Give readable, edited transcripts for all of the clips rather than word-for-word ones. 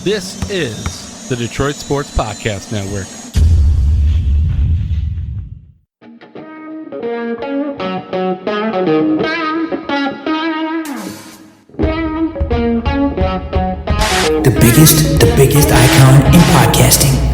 This is the Detroit Sports Podcast Network. The biggest icon in podcasting.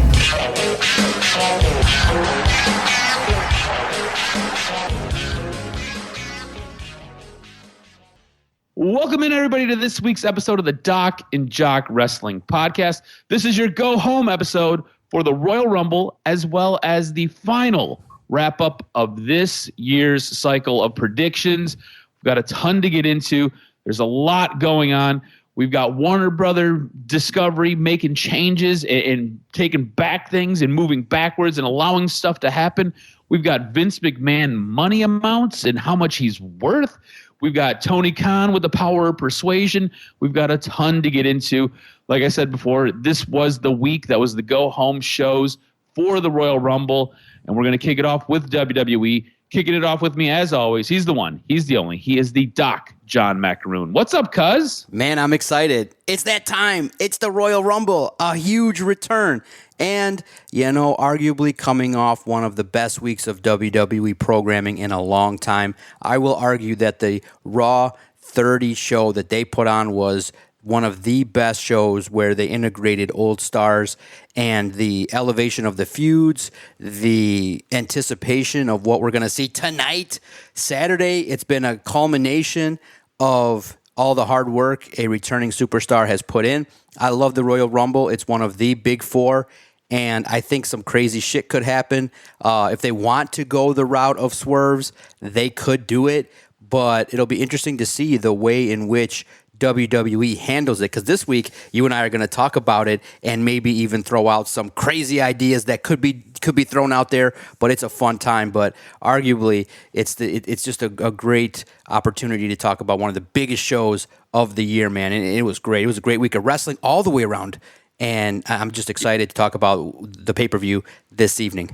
Welcome in, everybody, to this week's episode of the Doc and Jock Wrestling Podcast. This is your go-home episode for the Royal Rumble, as well as the final wrap-up of this year's cycle of predictions. We've got a ton to get into. There's a lot going on. We've got Warner Brother Discovery making changes and taking back things and moving backwards and allowing stuff to happen. We've got Vince McMahon money amounts and how much he's worth. We've got Tony Khan with the power of persuasion. We've got a ton to get into. Like I said before, this was the week that was the go-home shows for the Royal Rumble, and we're going to kick it off with WWE. Kicking it off with me, as always, he's the one, he's the only, he is the Doc, John Macaroon. What's up, cuz? Man, I'm excited. It's that time. It's the Royal Rumble, a huge return. And, arguably coming off one of the best weeks of WWE programming in a long time. I will argue that the Raw 30 show that they put on was one of the best shows where they integrated old stars and the elevation of the feuds, the anticipation of what we're going to see tonight, Saturday. It's been a culmination of all the hard work a returning superstar has put in. I love the Royal Rumble. It's one of the big four, and I think some crazy shit could happen. If they want to go the route of swerves, they could do it, but it'll be interesting to see the way in which WWE handles it, because this week you and I are going to talk about it and maybe even throw out some crazy ideas that could be thrown out there. But it's a fun time. But arguably, it's just a great opportunity to talk about one of the biggest shows of the year, man. And it was great. It was a great week of wrestling all the way around, and I'm just excited to talk about the pay-per-view this evening.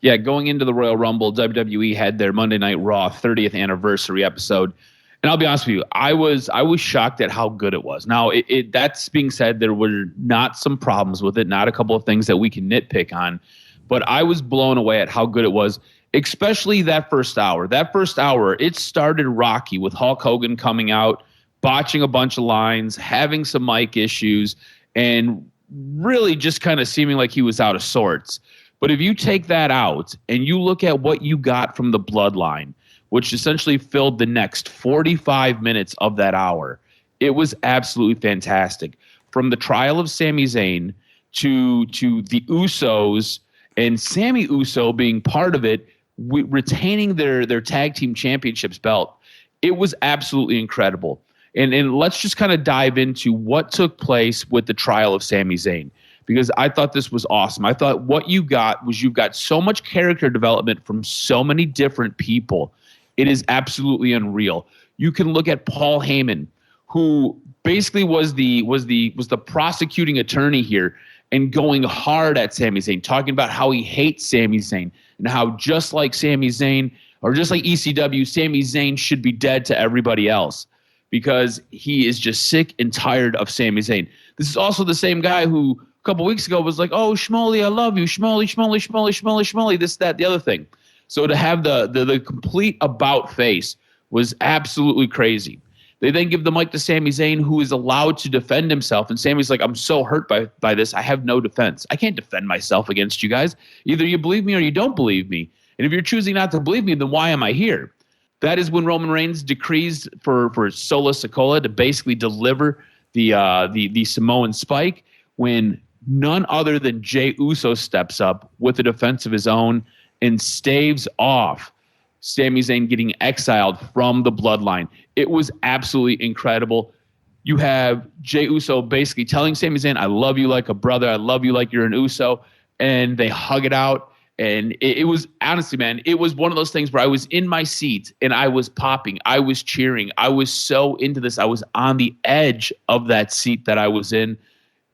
Yeah, going into the Royal Rumble, WWE had their Monday Night Raw 30th anniversary episode. And I'll be honest with you, I was shocked at how good it was. Now, that's being said, there were not some problems with it, not a couple of things that we can nitpick on, but I was blown away at how good it was, especially that first hour. That first hour, it started rocky with Hulk Hogan coming out, botching a bunch of lines, having some mic issues, and really just kind of seeming like he was out of sorts. But if you take that out and you look at what you got from the Bloodline, which essentially filled the next 45 minutes of that hour, it was absolutely fantastic. From the trial of Sami Zayn to the Usos and Sami Uso being part of it, retaining their tag team championships belt, it was absolutely incredible. And let's just kind of dive into what took place with the trial of Sami Zayn, because I thought this was awesome. I thought what you got was you've got so much character development from so many different people. It is absolutely unreal. You can look at Paul Heyman, who basically was the prosecuting attorney here and going hard at Sami Zayn, talking about how he hates Sami Zayn and how just like Sami Zayn, or just like ECW, Sami Zayn should be dead to everybody else because he is just sick and tired of Sami Zayn. This is also the same guy who a couple weeks ago was like, "Oh, Schmolly, I love you, Schmolly, Schmolly, Schmolly, Schmolly, Schmolly," this, that, the other thing. So to have the complete about face was absolutely crazy. They then give the mic to Sami Zayn, who is allowed to defend himself. And Sami's like, "I'm so hurt by this. I have no defense. I can't defend myself against you guys. Either you believe me or you don't believe me. And if you're choosing not to believe me, then why am I here?" That is when Roman Reigns decrees for Solo Sikoa to basically deliver the Samoan spike, when none other than Jey Uso steps up with a defense of his own and staves off Sami Zayn getting exiled from the Bloodline. It was absolutely incredible. You have Jey Uso basically telling Sami Zayn, "I love you like a brother. I love you like you're an Uso." And they hug it out. And it was, honestly, man, it was one of those things where I was in my seat and I was popping. I was cheering. I was so into this. I was on the edge of that seat that I was in.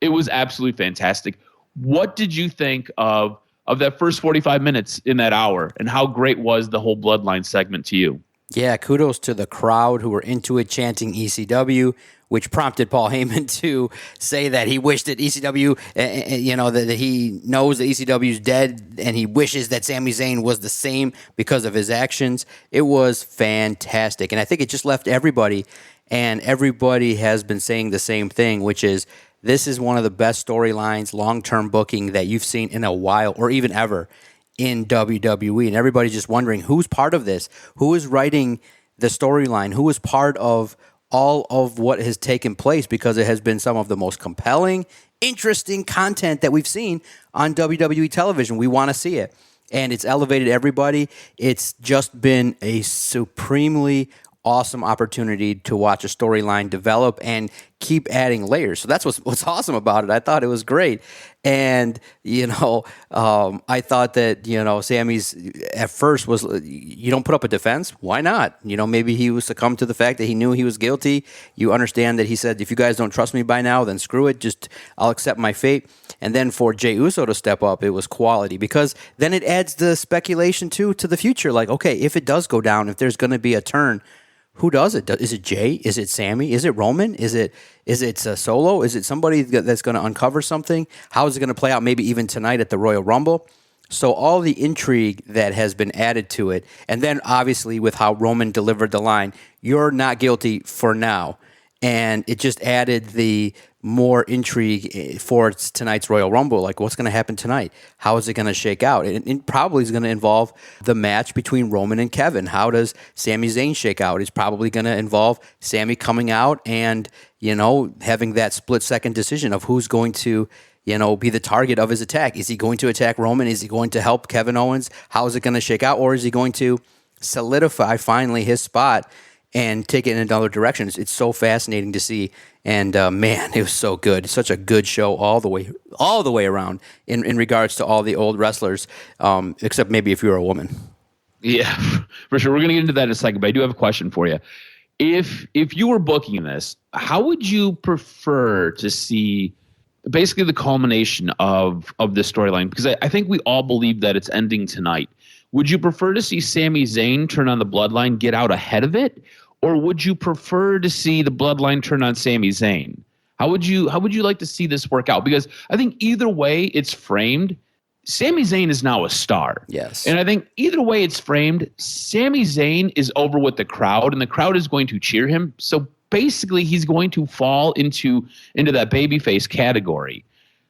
It was absolutely fantastic. What did you think of that first 45 minutes in that hour, and how great was the whole Bloodline segment to you? Yeah, kudos to the crowd who were into it, chanting ECW. which prompted Paul Heyman to say that he wished that ECW, that he knows that ECW is dead and he wishes that Sami Zayn was the same because of his actions. It was fantastic. And I think it just left everybody, and everybody has been saying the same thing, which is this is one of the best storylines, long-term booking that you've seen in a while or even ever in WWE. And everybody's just wondering who's part of this, who is writing the storyline, who is part of all of what has taken place, because it has been some of the most compelling, interesting content that we've seen on WWE television. We want to see it. And it's elevated everybody. It's just been a supremely awesome opportunity to watch a storyline develop and keep adding layers. So that's what's awesome about it. I thought it was great. And, I thought that, Sammy's at first was, you don't put up a defense. Why not? Maybe he was succumbed to the fact that he knew he was guilty. You understand that he said, if you guys don't trust me by now, then screw it. Just, I'll accept my fate. And then for Jey Uso to step up, it was quality, because then it adds the speculation to the future. Like, okay, if it does go down, if there's going to be a turn, who does it? Is it Jay? Is it Sammy? Is it Roman? Is it Solo? Is it somebody that's going to uncover something? How is it going to play out maybe even tonight at the Royal Rumble? So all the intrigue that has been added to it, and then obviously with how Roman delivered the line, you're not guilty for now. And it just added the more intrigue for tonight's Royal Rumble. Like, what's going to happen tonight? How is it going to shake out? It probably is going to involve the match between Roman and Kevin. How does Sami Zayn shake out? It's probably going to involve Sami coming out and, having that split-second decision of who's going to, be the target of his attack. Is he going to attack Roman? Is he going to help Kevin Owens? How is it going to shake out? Or is he going to solidify finally his spot and take it in another direction? It's so fascinating to see. And man, it was so good. Such a good show all the way around in regards to all the old wrestlers, except maybe if you're a woman. Yeah, for sure. We're going to get into that in a second, but I do have a question for you. If you were booking this, how would you prefer to see basically the culmination of this storyline? Because I think we all believe that it's ending tonight. Would you prefer to see Sami Zayn turn on the Bloodline, get out ahead of it? Or would you prefer to see the Bloodline turn on Sami Zayn? How would you like to see this work out? Because I think either way it's framed, Sami Zayn is now a star. Yes. And I think either way it's framed, Sami Zayn is over with the crowd, and the crowd is going to cheer him. So basically he's going to fall into that babyface category.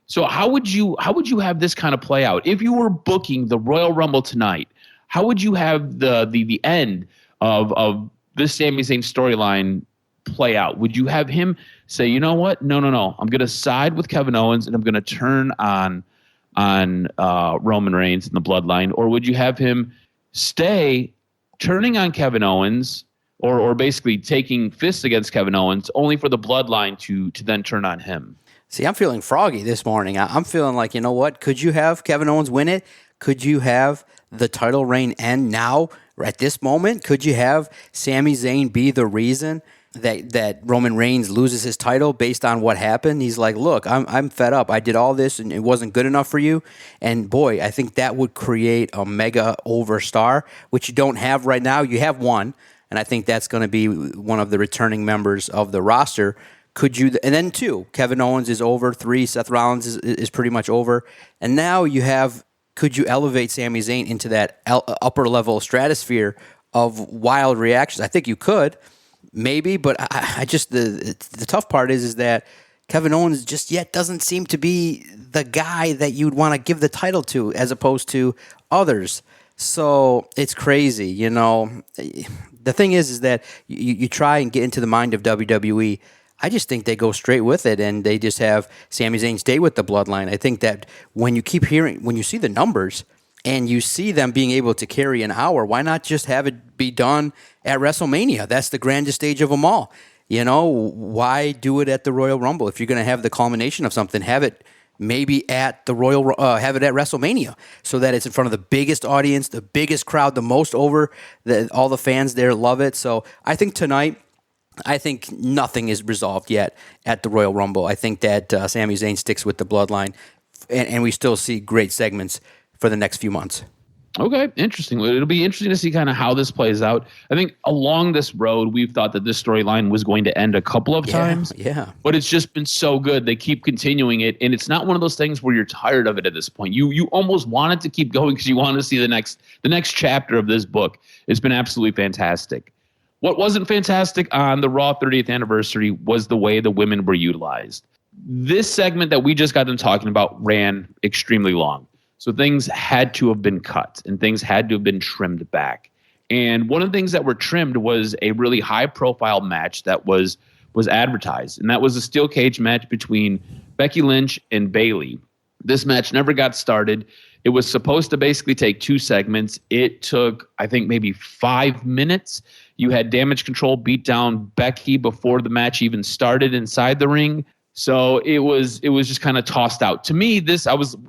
So how would you have this kind of play out? If you were booking the Royal Rumble tonight, how would you have the end of this Sami Zayn storyline play out? Would you have him say, you know what? No. I'm going to side with Kevin Owens and I'm going to turn on Roman Reigns and the Bloodline? Or would you have him stay turning on Kevin Owens or basically taking fists against Kevin Owens only for the Bloodline to then turn on him? See, I'm feeling froggy this morning. I'm feeling like, you know what? Could you have Kevin Owens win it? Could you have the title reign end now, at this moment? Could you have Sami Zayn be the reason that Roman Reigns loses his title based on what happened? He's like, look, I'm fed up. I did all this and it wasn't good enough for you. And boy, I think that would create a mega over star, which you don't have right now. You have one, and I think that's going to be one of the returning members of the roster. Could you, and then 2, Kevin Owens is over. 3, Seth Rollins is pretty much over. And now you have, could you elevate Sami Zayn into that upper level stratosphere of wild reactions? I think you could, maybe, but I just, the tough part is that Kevin Owens just yet doesn't seem to be the guy that you'd want to give the title to as opposed to others. So it's crazy, The thing is that you try and get into the mind of WWE. I just think they go straight with it, and they just have Sami Zayn stay with the Bloodline. I think that when you see the numbers and you see them being able to carry an hour, why not just have it be done at WrestleMania? That's the grandest stage of them all. Why do it at the Royal Rumble? If you're going to have the culmination of something, have it maybe at the have it at WrestleMania, so that it's in front of the biggest audience, the biggest crowd, the most over, all the fans there love it. So I think tonight, nothing is resolved yet at the Royal Rumble. I think that Sami Zayn sticks with the Bloodline, and we still see great segments for the next few months. Okay, interesting. Well, it'll be interesting to see kind of how this plays out. I think along this road, we've thought that this storyline was going to end a couple of times. Yeah. But it's just been so good. They keep continuing it, and it's not one of those things where you're tired of it at this point. You almost want it to keep going because you want to see the next chapter of this book. It's been absolutely fantastic. What wasn't fantastic on the Raw 30th anniversary was the way the women were utilized. This segment that we just got done talking about ran extremely long. So things had to have been cut and things had to have been trimmed back. And one of the things that were trimmed was a really high-profile match that was advertised, and that was a steel cage match between Becky Lynch and Bayley. This match never got started. It was supposed to basically take 2 segments. It took, I think, maybe 5 minutes. You had Damage Control beat down Becky before the match even started inside the ring. So it was just kind of tossed out. To me,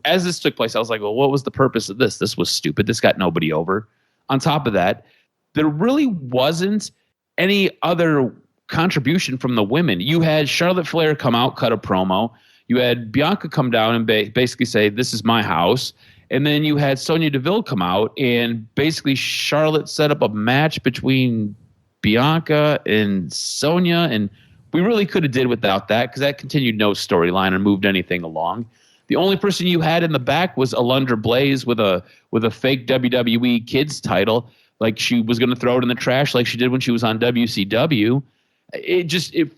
as this took place, I was like, well, what was the purpose of this? This was stupid. This got nobody over. On top of that, there really wasn't any other contribution from the women. You had Charlotte Flair come out, cut a promo. You had Bianca come down and basically say, this is my house. And then you had Sonya Deville come out, and basically Charlotte set up a match between Bianca and Sonya, and we really could have did without that because that continued no storyline or moved anything along. The only person you had in the back was Alundra Blaze with a fake WWE Kids title, like she was going to throw it in the trash like she did when she was on WCW.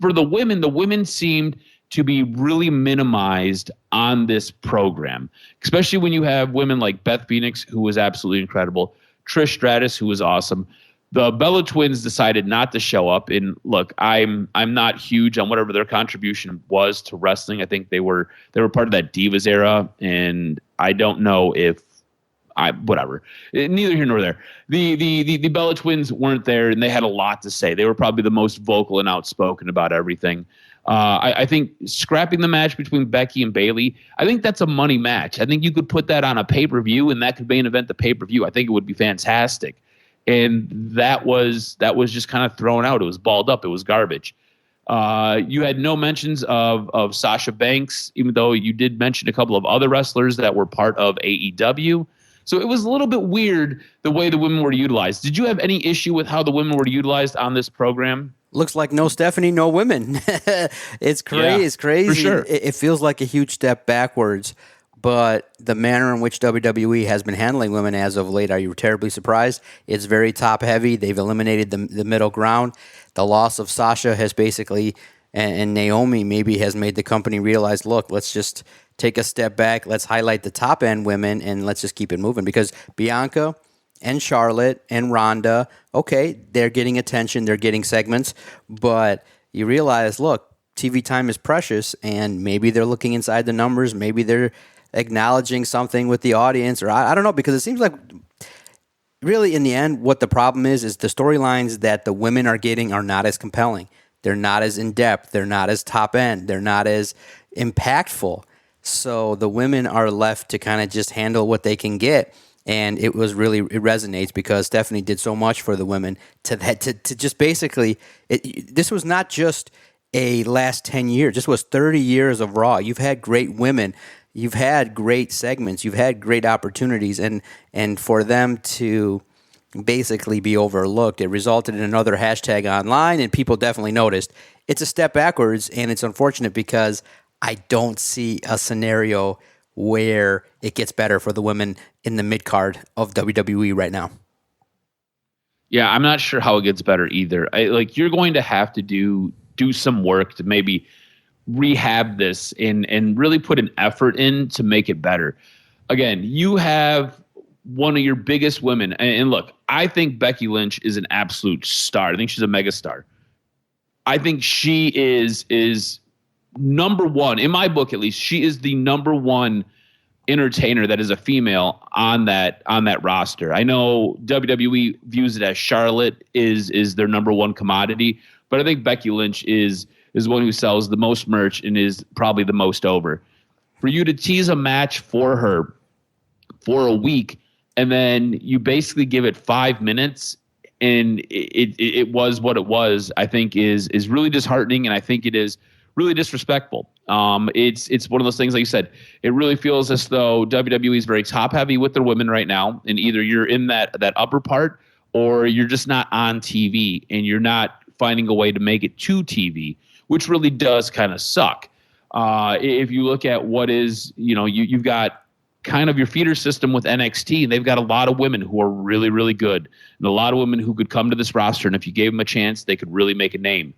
For the women seemed to be really minimized on this program, especially when you have women like Beth Phoenix, who was absolutely incredible, Trish Stratus, who was awesome. The Bella Twins decided not to show up. And look, I'm not huge on whatever their contribution was to wrestling. I think they were part of that Divas era, and I don't know if whatever. Neither here nor there. The Bella Twins weren't there, and they had a lot to say. They were probably the most vocal and outspoken about everything. I think scrapping the match between Becky and Bayley, I think that's a money match. I think you could put that on a pay-per-view, and that could main event the pay-per-view. I think it would be fantastic. And that was just kind of thrown out. It was balled up. It was garbage. You had no mentions of Sasha Banks, even though you did mention a couple of other wrestlers that were part of AEW. So it was a little bit weird the way the women were utilized. Did you have any issue with how the women were utilized on this program? Looks like no Stephanie, no women. It's crazy. Yeah, it's crazy. for sure. It feels like a huge step backwards. But the manner in which WWE has been handling women as of late, are you terribly surprised? It's very top-heavy. They've eliminated the middle ground. The loss of Sasha has basically, and Naomi maybe has made the company realize, look, let's just take a step back. Let's highlight the top-end women, and let's just keep it moving. Because Bianca and Charlotte and Ronda, okay, they're getting attention. They're getting segments. But you realize, look, TV time is precious, and maybe they're looking inside the numbers. Maybe they're acknowledging something with the audience, or I don't know, because it seems like really in the end what the problem is the storylines that the women are getting are not as compelling. They're not as in-depth. They're not as top-end. They're not as impactful. So the women are left to kind of just handle what they can get, and it resonates because Stephanie did so much for the women to just basically, this was not just a last 10 years. This was 30 years of Raw. You've had great women. You've had great segments. You've had great opportunities, and for them to basically be overlooked, it resulted in another hashtag online, and people definitely noticed. It's a step backwards, and it's unfortunate because I don't see a scenario where it gets better for the women in the mid-card of WWE right now. Yeah, I'm not sure how it gets better either. You're going to have to do some work to maybe rehab this and really put an effort in to make it better. Again, you have one of your biggest women, and look, I think Becky Lynch is an absolute star. I think she's a mega star. I think she is number one, in my book at least. She is the number one entertainer that is a female on that roster. I know WWE views it as Charlotte is their number one commodity, but I think Becky Lynch is one who sells the most merch and is probably the most over. For you to tease a match for her for a week and then you basically give it 5 minutes and it was what it was, I think is really disheartening, and I think it is really disrespectful. It's one of those things, like you said, it really feels as though WWE is very top heavy with their women right now, and either you're in that upper part or you're just not on TV and you're not finding a way to make it to TV, which really does kind of suck. If you look at what is, you've got kind of your feeder system with NXT, and they've got a lot of women who are really, really good, and a lot of women who could come to this roster, and if you gave them a chance, they could really make a name.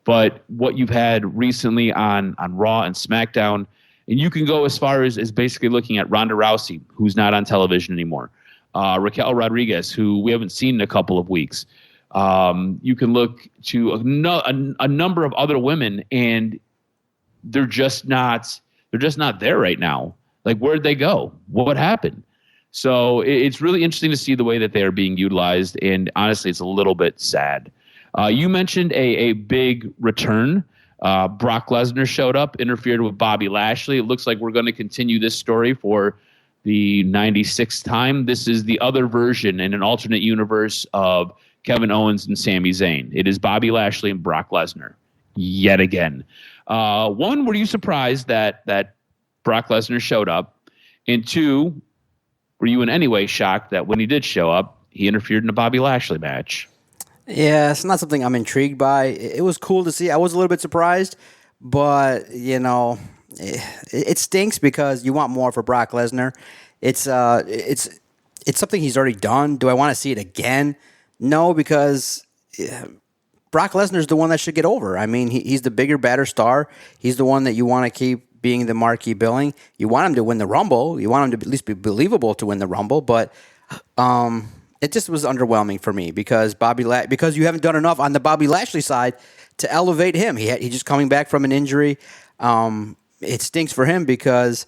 But what you've had recently on Raw and SmackDown, and you can go as far as basically looking at Ronda Rousey, who's not on television anymore, Raquel Rodriguez, who we haven't seen in a couple of weeks. You can look to a number of other women, and they're just not there right now. Like, where'd they go? What happened? So it's really interesting to see the way that they are being utilized, and honestly, it's a little bit sad. You mentioned a big return. Brock Lesnar showed up, interfered with Bobby Lashley. It looks like we're going to continue this story for the 96th time. This is the other version in an alternate universe of Kevin Owens and Sami Zayn. It is Bobby Lashley and Brock Lesnar yet again. One, were you surprised that Brock Lesnar showed up? And two, were you in any way shocked that when he did show up, he interfered in a Bobby Lashley match? Yeah, it's not something I'm intrigued by. It was cool to see. I was a little bit surprised, but it stinks because you want more for Brock Lesnar. It's something he's already done. Do I want to see it again? No, because Brock Lesnar's the one that should get over. I mean, he's the bigger, better star. He's the one that you want to keep being the marquee billing. You want him to win the Rumble. You want him to at least be believable to win the Rumble, but it just was underwhelming for me because because you haven't done enough on the Bobby Lashley side to elevate him. He's just coming back from an injury. It stinks for him because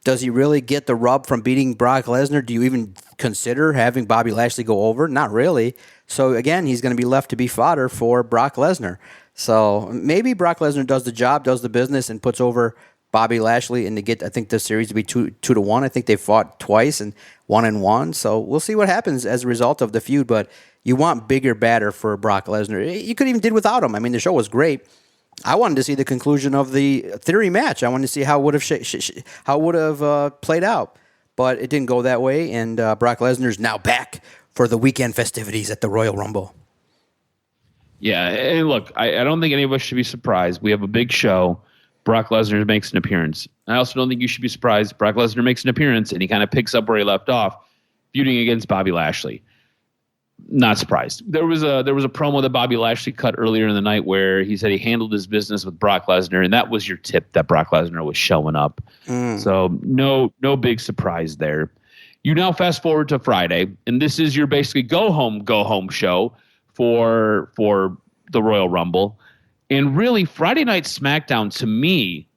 does he really get the rub from beating Brock Lesnar? Do you even consider having Bobby Lashley go over? Not really. So again, he's going to be left to be fodder for Brock Lesnar. So maybe Brock Lesnar does the job, does the business, and puts over Bobby Lashley, and to get, I think, the series to be 2-1. I think they fought twice and 1-1. So we'll see what happens as a result of the feud. But you want bigger, badder for Brock Lesnar. You could even did without him. I mean, the show was great. I wanted to see the conclusion of the Theory match. I wanted to see how it would have played out, but it didn't go that way. And Brock Lesnar's now back for the weekend festivities at the Royal Rumble. Yeah, and look, I don't think any of us should be surprised. We have a big show. Brock Lesnar makes an appearance. I also don't think you should be surprised. Brock Lesnar makes an appearance, and he kind of picks up where he left off, feuding against Bobby Lashley. Not surprised. There was a promo that Bobby Lashley cut earlier in the night where he said he handled his business with Brock Lesnar, and that was your tip that Brock Lesnar was showing up. So no big surprise there. You now fast forward to Friday, and this is your basically go home show for the Royal Rumble. And really, Friday Night SmackDown, to me,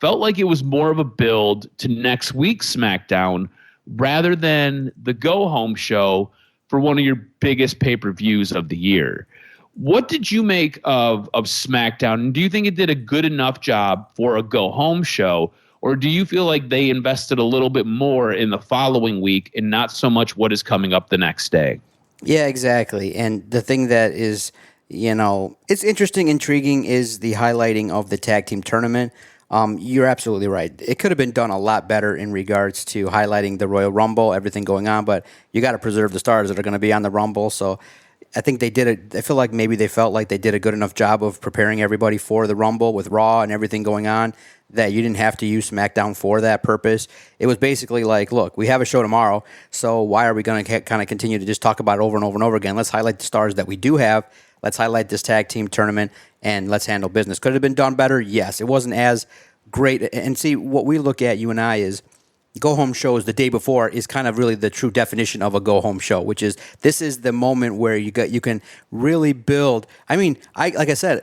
felt like it was more of a build to next week's SmackDown rather than the go-home show for one of your biggest pay-per-views of the year. What did you make of SmackDown? And do you think it did a good enough job for a go-home show? Or do you feel like they invested a little bit more in the following week and not so much what is coming up the next day? Yeah, exactly. And the thing that is... it's interesting, intriguing is the highlighting of the tag team tournament. You're absolutely right. It could have been done a lot better in regards to highlighting the Royal Rumble, everything going on, but you got to preserve the stars that are going to be on the Rumble. So I think they did it. I feel like maybe they felt like they did a good enough job of preparing everybody for the Rumble with Raw and everything going on that you didn't have to use SmackDown for that purpose. It was basically like, look, we have a show tomorrow, so why are we going to kind of continue to just talk about it over and over and over again? Let's highlight the stars that we do have. Let's highlight this tag team tournament, and let's handle business. Could it have been done better? Yes. It wasn't as great. And see, what we look at, you and I, is go-home shows the day before is kind of really the true definition of a go-home show, which is this is the moment where you can really build. I mean, like I said,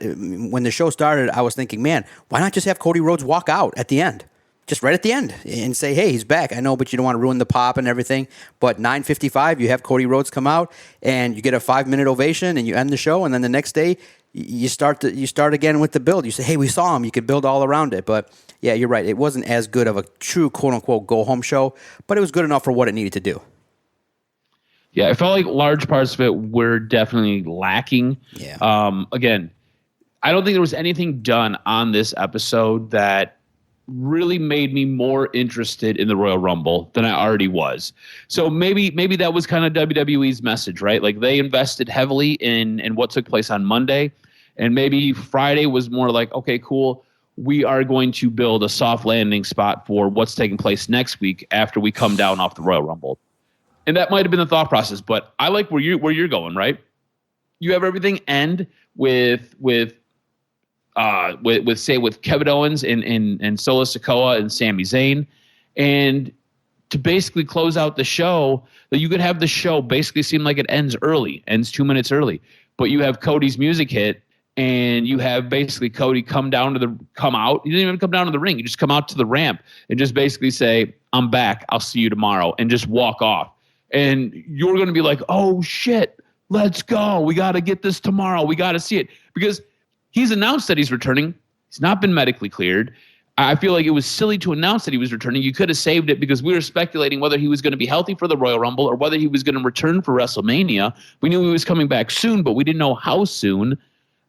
when the show started, I was thinking, man, why not just have Cody Rhodes walk out at the end? Just right at the end and say, hey, he's back. I know, but you don't want to ruin the pop and everything. But 9:55, you have Cody Rhodes come out and you get a 5-minute ovation and you end the show. And then the next day, you start again with the build. You say, hey, we saw him. You can build all around it. But yeah, you're right. It wasn't as good of a true quote unquote go home show, but it was good enough for what it needed to do. Yeah, I felt like large parts of it were definitely lacking. Yeah. Again, I don't think there was anything done on this episode that really made me more interested in the Royal Rumble than I already was. So maybe that was kind of WWE's message, right? Like they invested heavily in what took place on Monday, and maybe Friday was more like, okay, cool. We are going to build a soft landing spot for what's taking place next week after we come down off the Royal Rumble. And that might have been the thought process, but I like where you're going, right? You have everything end with Kevin Owens and Solo Sikoa and Sami Zayn, and to basically close out the show, that you could have the show basically seem like it ends 2 minutes early, but you have Cody's music hit, and you have basically Cody come out. You didn't even come down to the ring. You just come out to the ramp and just basically say, "I'm back. I'll see you tomorrow," and just walk off. And you're going to be like, "Oh shit, let's go. We got to get this tomorrow. We got to see it," because he's announced that he's returning. He's not been medically cleared. I feel like it was silly to announce that he was returning. You could have saved it because we were speculating whether he was going to be healthy for the Royal Rumble or whether he was going to return for WrestleMania. We knew he was coming back soon, but we didn't know how soon.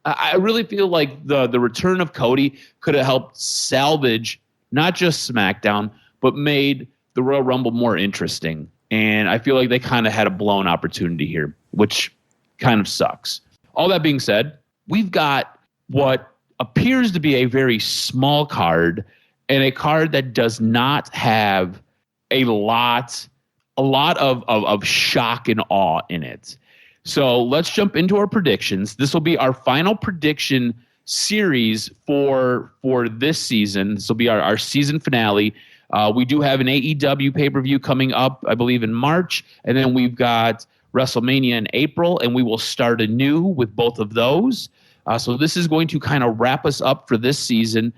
I really feel like the return of Cody could have helped salvage not just SmackDown, but made the Royal Rumble more interesting. And I feel like they kind of had a blown opportunity here, which kind of sucks. All that being said, we've got what appears to be a very small card, and a card that does not have a lot of shock and awe in it. So let's jump into our predictions. This will be our final prediction series for this season. This will be our season finale. We do have an AEW pay-per-view coming up, I believe, in March, and then we've got WrestleMania in April, and we will start anew with both of those. So this is going to kind of wrap us up for this season.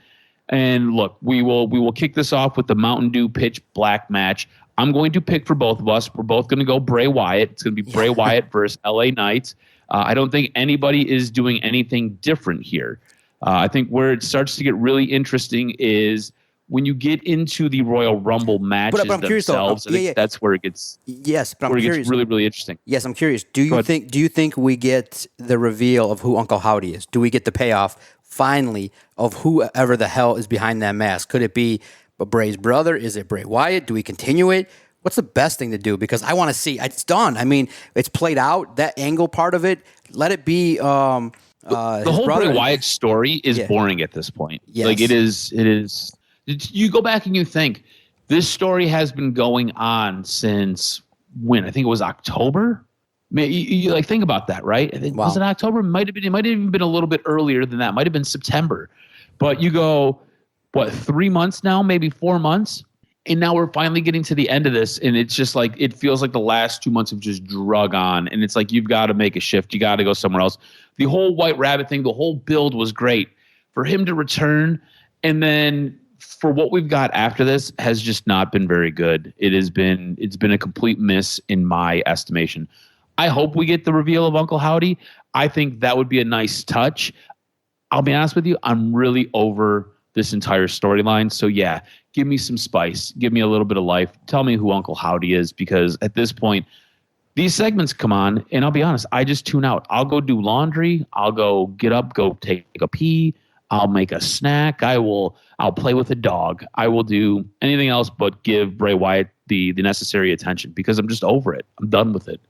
And look, we will kick this off with the Mountain Dew Pitch Black match. I'm going to pick for both of us. We're both going to go Bray Wyatt. It's going to be Bray Wyatt versus LA Knight. I don't think anybody is doing anything different here. I think where it starts to get really interesting is when you get into the Royal Rumble matches themselves. I think that's where it gets. Yes, but I'm curious. It gets really, really interesting. Yes, I'm curious. Do you think we get the reveal of who Uncle Howdy is? Do we get the payoff finally of whoever the hell is behind that mask? Could it be Bray's brother? Is it Bray Wyatt? Do we continue it? What's the best thing to do? Because I want to see. It's done. I mean, it's played out. That angle part of it. Let it be. The whole Bray Wyatt story is boring at this point. Yes. Like it is. You go back and you think this story has been going on since when? I think it was October. You like think about that, right? I think, was it October? It might have even been a little bit earlier than that. Might have been September. But you go, what, 3 months now, maybe 4 months, and now we're finally getting to the end of this, and it's just like it feels like the last 2 months have just drug on, and it's like you've got to make a shift. You got to go somewhere else. The whole White Rabbit thing, the whole build was great. For him to return, and then for what we've got after this has just not been very good. It's been a complete miss in my estimation. I hope we get the reveal of Uncle Howdy. I think that would be a nice touch. I'll be honest with you, I'm really over this entire storyline. So yeah, give me some spice. Give me a little bit of life. Tell me who Uncle Howdy is, because at this point, these segments come on, and I'll be honest, I just tune out. I'll go do laundry. I'll go get up, go take a pee. I'll make a snack. I'll play with a dog. I will do anything else but give Bray Wyatt the necessary attention, because I'm just over it. I'm done with it.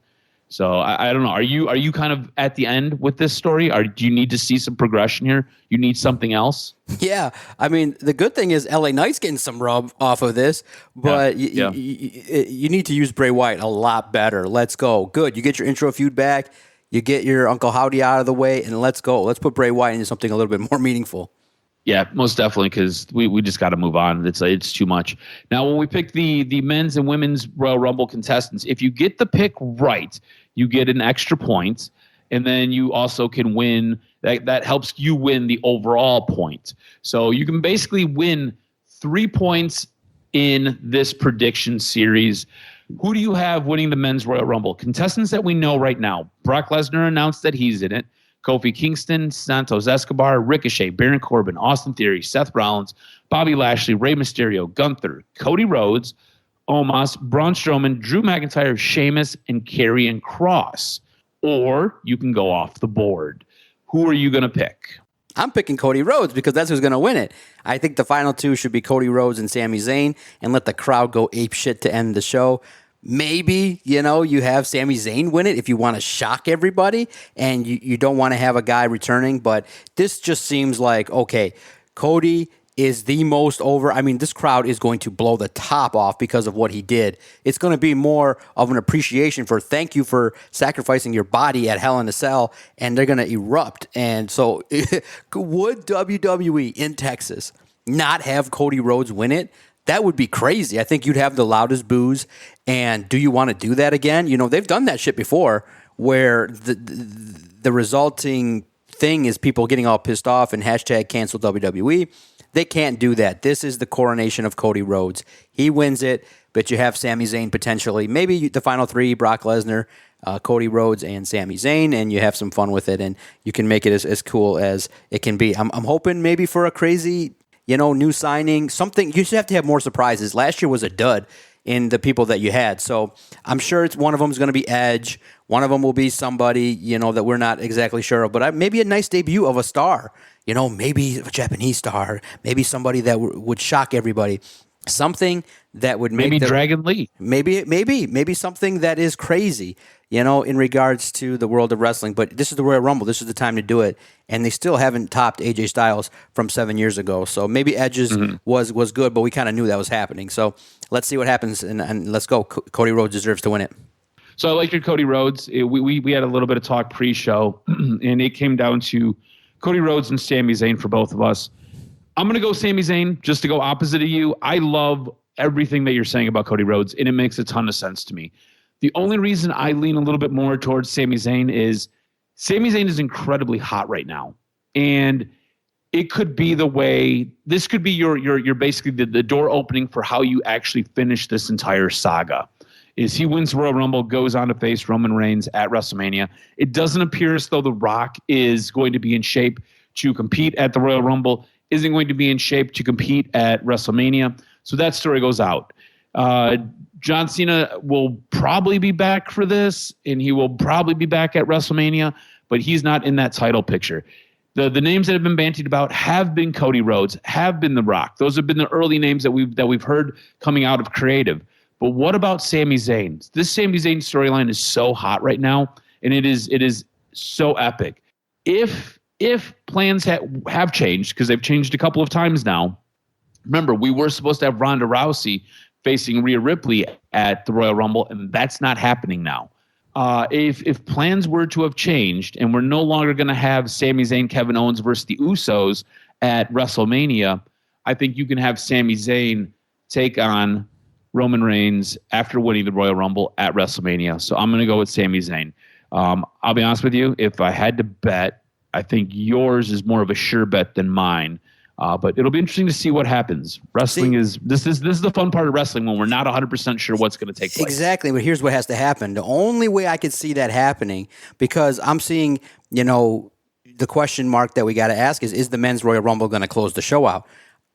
So I don't know. Are you kind of at the end with this story? Do you need to see some progression here? You need something else? Yeah. I mean, the good thing is LA Knight's getting some rub off of this, but you need to use Bray Wyatt a lot better. Let's go. Good. You get your intro feud back. You get your Uncle Howdy out of the way, and let's go. Let's put Bray Wyatt into something a little bit more meaningful. Yeah, most definitely, because we just got to move on. It's too much. Now, when we pick the men's and women's Royal Rumble contestants, if you get the pick right, you get an extra point, and then you also can win. That helps you win the overall point. So you can basically win 3 points in this prediction series. Who do you have winning the men's Royal Rumble? Contestants that we know right now. Brock Lesnar announced that he's in it. Kofi Kingston, Santos Escobar, Ricochet, Baron Corbin, Austin Theory, Seth Rollins, Bobby Lashley, Rey Mysterio, Gunther, Cody Rhodes, Omos, Braun Strowman, Drew McIntyre, Sheamus, and Karrion Kross. Or you can go off the board. Who are you going to pick? I'm picking Cody Rhodes because that's who's going to win it. I think the final two should be Cody Rhodes and Sami Zayn, and let the crowd go ape shit to end the show. Maybe, you have Sami Zayn win it if you want to shock everybody and you don't want to have a guy returning. But this just seems like, okay, Cody is the most over. I mean, this crowd is going to blow the top off because of what he did. It's going to be more of an appreciation for thank you for sacrificing your body at Hell in a Cell, and they're going to erupt. And so would WWE in Texas not have Cody Rhodes win it? That would be crazy. I think you'd have the loudest boos. And do you want to do that again? They've done that shit before where the resulting thing is people getting all pissed off and hashtag cancel WWE. They can't do that. This is the coronation of Cody Rhodes. He wins it, but you have Sami Zayn potentially. Maybe the final three, Brock Lesnar, Cody Rhodes, and Sami Zayn, and you have some fun with it, and you can make it as cool as it can be. I'm hoping maybe for a crazy new signing, something. You should have to have more surprises. Last year was a dud in the people that you had. So I'm sure it's one of them is going to be Edge. One of them will be somebody, that we're not exactly sure of. But maybe a nice debut of a star. Maybe a Japanese star. Maybe somebody that would shock everybody. Something that would make Dragon Lee. Maybe something that is crazy, in regards to the world of wrestling. But this is the Royal Rumble. This is the time to do it. And they still haven't topped AJ Styles from 7 years ago. So maybe Edge's was good, but we kind of knew that was happening. So let's see what happens, and let's go. Cody Rhodes deserves to win it. So I like your Cody Rhodes. We had a little bit of talk pre-show, and it came down to Cody Rhodes and Sami Zayn for both of us. I'm going to go Sami Zayn just to go opposite of you. I love everything that you're saying about Cody Rhodes, and it makes a ton of sense to me. The only reason I lean a little bit more towards Sami Zayn is Sami Zayn is incredibly hot right now. And it could be the way, this could be your basically the door opening for how you actually finish this entire saga. Is he wins Royal Rumble, goes on to face Roman Reigns at WrestleMania. It doesn't appear as though The Rock is going to be in shape to compete at the Royal Rumble, isn't going to be in shape to compete at WrestleMania. So that story goes out. John Cena will probably be back for this, and he will probably be back at WrestleMania, but he's not in that title picture. The names that have been bantied about have been Cody Rhodes, have been The Rock. Those have been the early names that we've heard coming out of creative. But what about Sami Zayn? This Sami Zayn storyline is so hot right now, and it is so epic. If plans have changed, because they've changed a couple of times now. Remember, we were supposed to have Ronda Rousey facing Rhea Ripley at the Royal Rumble, and that's not happening now. If plans were to have changed, and we're no longer going to have Sami Zayn, Kevin Owens versus the Usos at WrestleMania, I think you can have Sami Zayn take on Roman Reigns after winning the Royal Rumble at WrestleMania. So I'm going to go with Sami Zayn. I'll be honest with you. If I had to bet, I think yours is more of a sure bet than mine. But it'll be interesting to see what happens. Wrestling is the fun part of wrestling when we're not 100% sure what's going to take place. Exactly, but here's what has to happen. The only way I could see that happening, because I'm seeing, the question mark that we got to ask is the Men's Royal Rumble going to close the show out?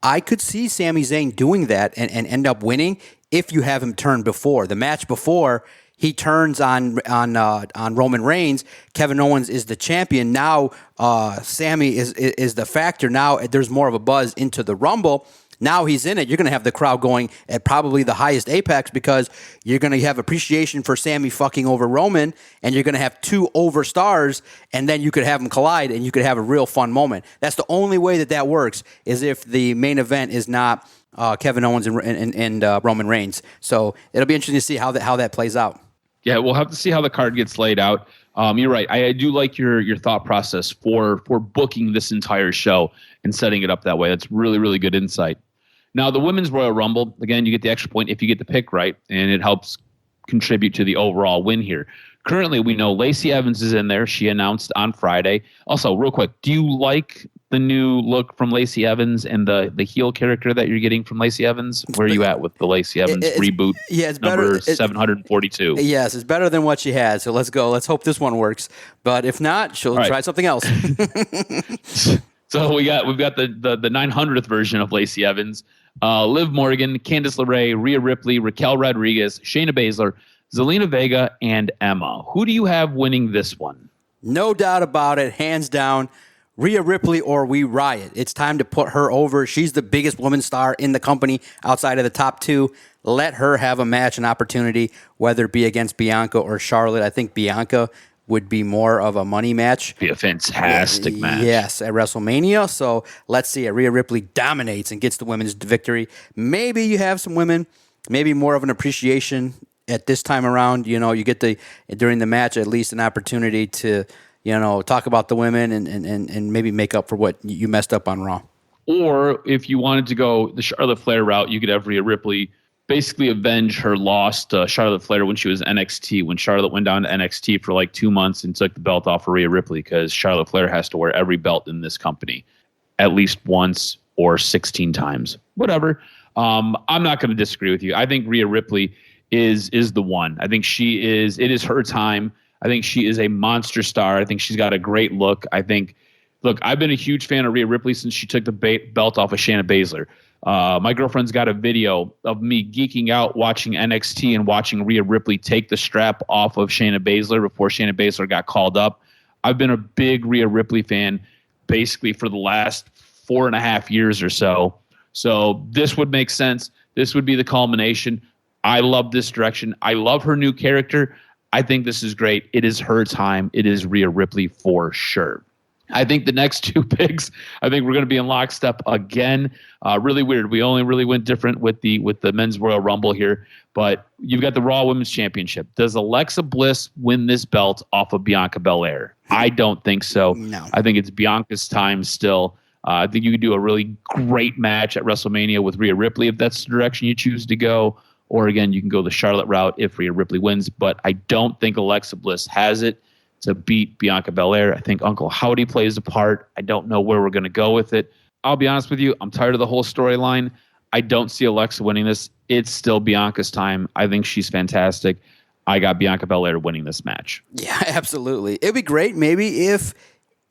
I could see Sami Zayn doing that and end up winning if you have him turn before. The match before, he turns on Roman Reigns. Kevin Owens is the champion. Now Sami is the factor. Now there's more of a buzz into the Rumble. Now he's in it. You're going to have the crowd going at probably the highest apex because you're going to have appreciation for Sami fucking over Roman, and you're going to have two over stars, and then you could have them collide, and you could have a real fun moment. That's the only way that works, is if the main event is not Kevin Owens and Roman Reigns. So it'll be interesting to see how that plays out. Yeah, we'll have to see how the card gets laid out. You're right. I do like your thought process for booking this entire show and setting it up that way. That's really, really good insight. Now, the Women's Royal Rumble, again, you get the extra point if you get the pick right, and it helps contribute to the overall win here. Currently, we know Lacey Evans is in there. She announced on Friday. Also, real quick, do you like the new look from Lacey Evans and the heel character that you're getting from Lacey Evans? Where are you at with the Lacey Evans reboot? Yeah, it's number better. 742. Yes, it's better than what she had. So let's go. Let's hope this one works. But if not, she'll try something else. So we've got the 900th version of Lacey Evans. Liv Morgan, Candice LeRae, Rhea Ripley, Raquel Rodriguez, Shayna Baszler, Zelina Vega, and Emma. Who do you have winning this one? No doubt about it. Hands down, Rhea Ripley or we riot. It's time to put her over. She's the biggest woman star in the company outside of the top two. Let her have a match, an opportunity, whether it be against Bianca or Charlotte. I think Bianca would be more of a money match. Be a fantastic match. Yes, at WrestleMania. So let's see it. Rhea Ripley dominates and gets the women's victory. Maybe you have some women, maybe more of an appreciation at this time around. You get during the match at least an opportunity to, talk about the women and maybe make up for what you messed up on Raw. Or if you wanted to go the Charlotte Flair route, you could have Rhea Ripley basically avenge her loss to Charlotte Flair when she was NXT, when Charlotte went down to NXT for like 2 months and took the belt off of Rhea Ripley, because Charlotte Flair has to wear every belt in this company at least once or 16 times. Whatever. I'm not going to disagree with you. I think Rhea Ripley is the one. I think it is her time. I think she is a monster star. I think she's got a great look. I've been a huge fan of Rhea Ripley since she took the belt off of Shayna Baszler. My girlfriend's got a video of me geeking out watching NXT and watching Rhea Ripley take the strap off of Shayna Baszler before Shayna Baszler got called up. I've been a big Rhea Ripley fan basically for the last 4.5 years or so. So this would make sense. This would be the culmination. I love this direction. I love her new character. I think this is great. It is her time. It is Rhea Ripley for sure. I think the next two picks, I think we're going to be in lockstep again. Really weird. We only really went different with the men's Royal Rumble here. But you've got the Raw Women's Championship. Does Alexa Bliss win this belt off of Bianca Belair? I don't think so. No. I think it's Bianca's time still. I think you could do a really great match at WrestleMania with Rhea Ripley if that's the direction you choose to go. Or again, you can go the Charlotte route if Rhea Ripley wins. But I don't think Alexa Bliss has it to beat Bianca Belair. I think Uncle Howdy plays a part. I don't know where we're going to go with it. I'll be honest with you. I'm tired of the whole storyline. I don't see Alexa winning this. It's still Bianca's time. I think she's fantastic. I got Bianca Belair winning this match. Yeah, absolutely. It'd be great maybe if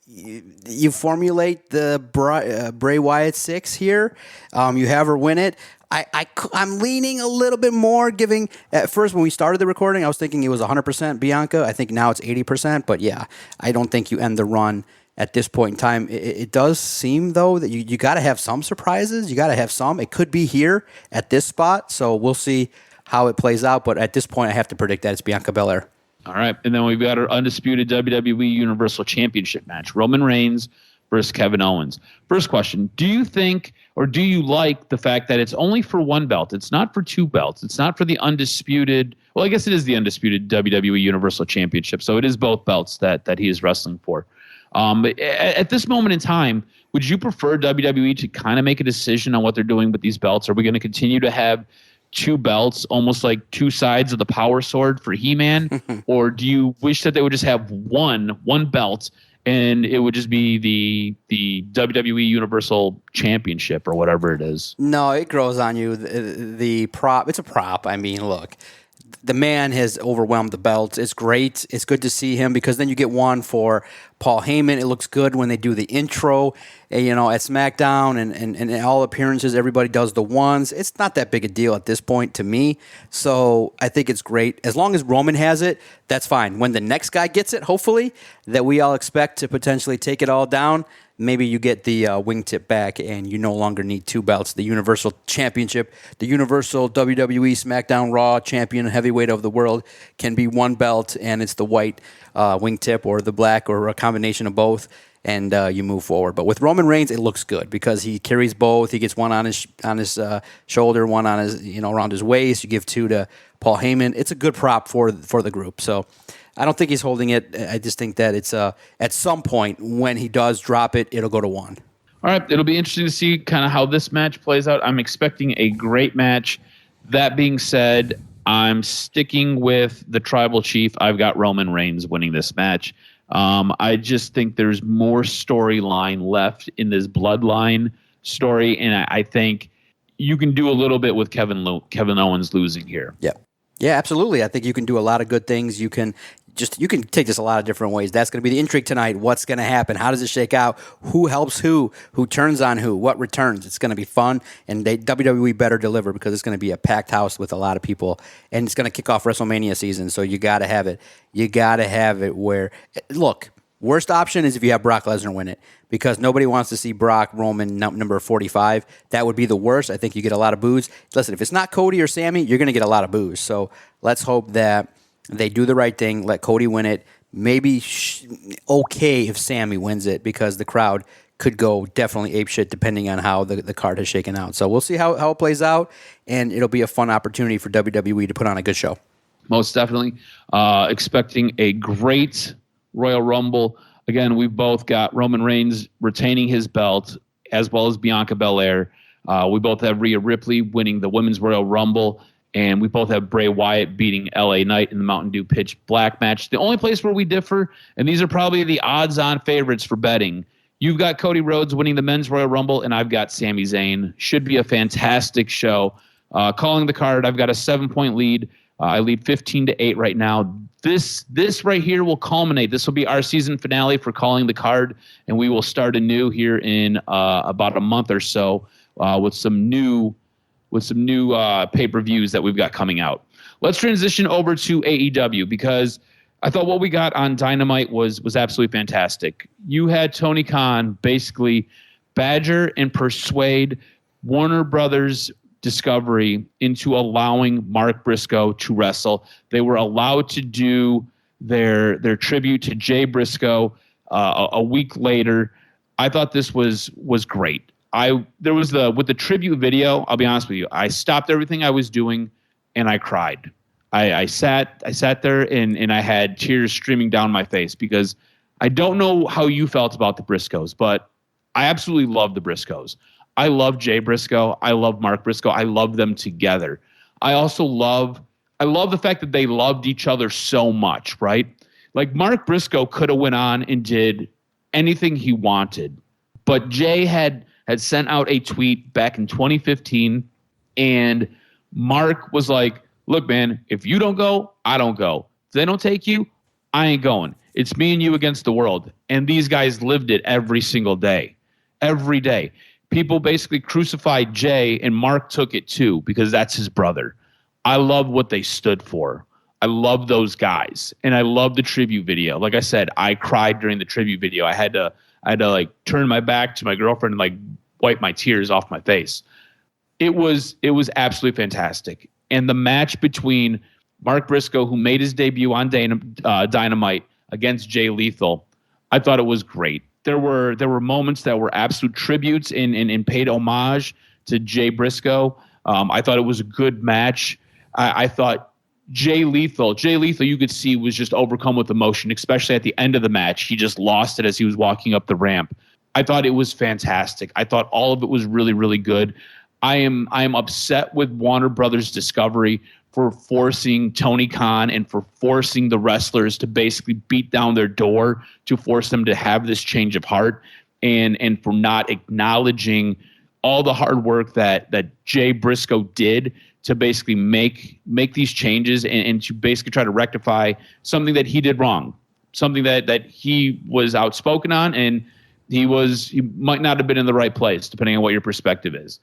you formulate the Bray Wyatt 6 here. You have her win it. I'm leaning a little bit more, giving at first when we started the recording, I was thinking it was 100% Bianca. I think now it's 80%, but yeah, I don't think you end the run at this point in time. It does seem though that you got to have some surprises. You got to have some. It could be here at this spot, so we'll see how it plays out. But at this point, I have to predict that it's Bianca Belair. All right, and then we've got our undisputed WWE Universal Championship match: Roman Reigns versus Kevin Owens. First question, do you think or do you like the fact that it's only for one belt? It's not for two belts. It's not for the undisputed, well, I guess it is the undisputed WWE Universal Championship, so it is both belts that he is wrestling for. At this moment in time, would you prefer WWE to kind of make a decision on what they're doing with these belts? Are we going to continue to have two belts, almost like two sides of the power sword for He-Man? Or do you wish that they would just have one belt and it would just be the WWE Universal Championship or whatever it is? No, it grows on you. The prop, it's a prop. I mean, look, the man has overwhelmed the belts. It's great. It's good to see him because then you get one for Paul Heyman. It looks good when they do the intro, at SmackDown and in all appearances, everybody does the ones. It's not that big a deal at this point to me. So I think it's great. As long as Roman has it, that's fine. When the next guy gets it, hopefully, that we all expect to potentially take it all down, maybe you get the wingtip back and you no longer need two belts. The Universal Championship, the Universal WWE SmackDown Raw Champion Heavyweight of the World can be one belt, and it's the white wingtip or the black or a combination of both, and you move forward. But with Roman Reigns, it looks good because he carries both. He gets one on his shoulder, one on his around his waist. You give two to Paul Heyman. It's a good prop for the group. So I don't think he's holding it. I just think that it's at some point when he does drop it, it'll go to one. All right. It'll be interesting to see kind of how this match plays out. I'm expecting a great match. That being said, I'm sticking with the Tribal Chief. I've got Roman Reigns winning this match. I just think there's more storyline left in this bloodline story, and I think you can do a little bit with Kevin Owens losing here. Yeah, absolutely. I think you can do a lot of good things. You can take this a lot of different ways. That's going to be the intrigue tonight. What's going to happen? How does it shake out? Who helps who? Who turns on who? What returns? It's going to be fun, and WWE better deliver because it's going to be a packed house with a lot of people, and it's going to kick off WrestleMania season, so you got to have it. You got to have it where, look, Worst option is if you have Brock Lesnar win it, because nobody wants to see Brock Roman number 45. That would be the worst. I think you get a lot of boos. Listen, if it's not Cody or Sammy, you're going to get a lot of boos. So let's hope that they do the right thing, let Cody win it. Maybe okay if Sammy wins it, because the crowd could go definitely apeshit depending on how the card has shaken out. So we'll see how it plays out, and it'll be a fun opportunity for WWE to put on a good show. Most definitely. Expecting a great Royal Rumble. Again, we've both got Roman Reigns retaining his belt, as well as Bianca Belair. We both have Rhea Ripley winning the Women's Royal Rumble, and we both have Bray Wyatt beating LA Knight in the Mountain Dew Pitch Black match. The only place where we differ, and these are probably the odds-on favorites for betting, you've got Cody Rhodes winning the Men's Royal Rumble, and I've got Sami Zayn. Should be a fantastic show. Calling the card, I've got a 7-point lead. I lead 15-8 right now. This right here will culminate. This will be our season finale for calling the card, and we will start anew here in about a month or so with some new pay-per-views that we've got coming out. Let's transition over to AEW, because I thought what we got on Dynamite was absolutely fantastic. You had Tony Khan basically badger and persuade Warner Brothers Discovery into allowing Mark Briscoe to wrestle. They were allowed to do their tribute to Jay Briscoe a week later. I thought this was great. There was with the tribute video, I'll be honest with you, I stopped everything I was doing and I cried. I sat there and I had tears streaming down my face, because I don't know how you felt about the Briscoes, but I absolutely love the Briscoes. I love Jay Briscoe. I love Mark Briscoe. I love them together. I also love the fact that they loved each other so much, right? Like, Mark Briscoe could have went on and did anything he wanted, but Jay had sent out a tweet back in 2015, and Mark was like, look, man, if you don't go, I don't go. If they don't take you, I ain't going. It's me and you against the world. And these guys lived it every single day. Every day. People basically crucified Jay, and Mark took it too, because that's his brother. I love what they stood for. I love those guys, and I love the tribute video. Like I said, I cried during the tribute video. I had to like turn my back to my girlfriend and like wipe my tears off my face. It was absolutely fantastic. And the match between Mark Briscoe, who made his debut on Dynamite, against Jay Lethal, I thought it was great. There were moments that were absolute tributes and paid homage to Jay Briscoe. I thought it was a good match. I thought Jay Lethal, you could see, was just overcome with emotion, especially at the end of the match. He just lost it as he was walking up the ramp. I thought it was fantastic. I thought all of it was really, really good. I am upset with Warner Brothers Discovery for forcing Tony Khan and for forcing the wrestlers to basically beat down their door to force them to have this change of heart, and for not acknowledging all the hard work that Jay Briscoe did to basically make these changes and to basically try to rectify something that he did wrong, something that he was outspoken on, and he might not have been in the right place, depending on what your perspective is.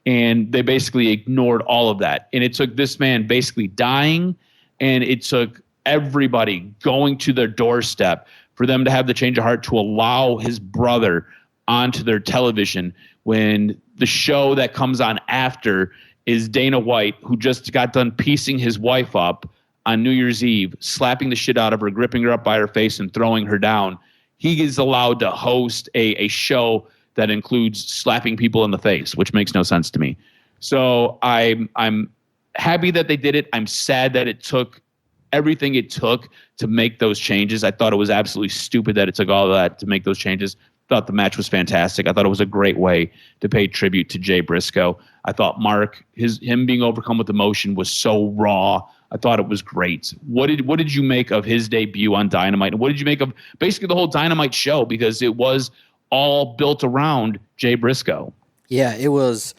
And they basically ignored all of that. And it took this man basically dying, and it took everybody going to their doorstep for them to have the change of heart to allow his brother onto their television, when the show that comes on after is Dana White, who just got done piecing his wife up on New Year's Eve, slapping the shit out of her, gripping her up by her face and throwing her down. He is allowed to host a show that includes slapping people in the face, which makes no sense to me. So I'm happy that they did it. I'm sad that it took everything it took to make those changes. I thought it was absolutely stupid that it took all of that to make those changes. Thought the match was fantastic. I thought it was a great way to pay tribute to Jay Briscoe. I thought Mark, him being overcome with emotion was so raw. I thought it was great. What did you make of his debut on Dynamite? And what did you make of basically the whole Dynamite show? Because it was all built around Jay Briscoe. Yeah, it was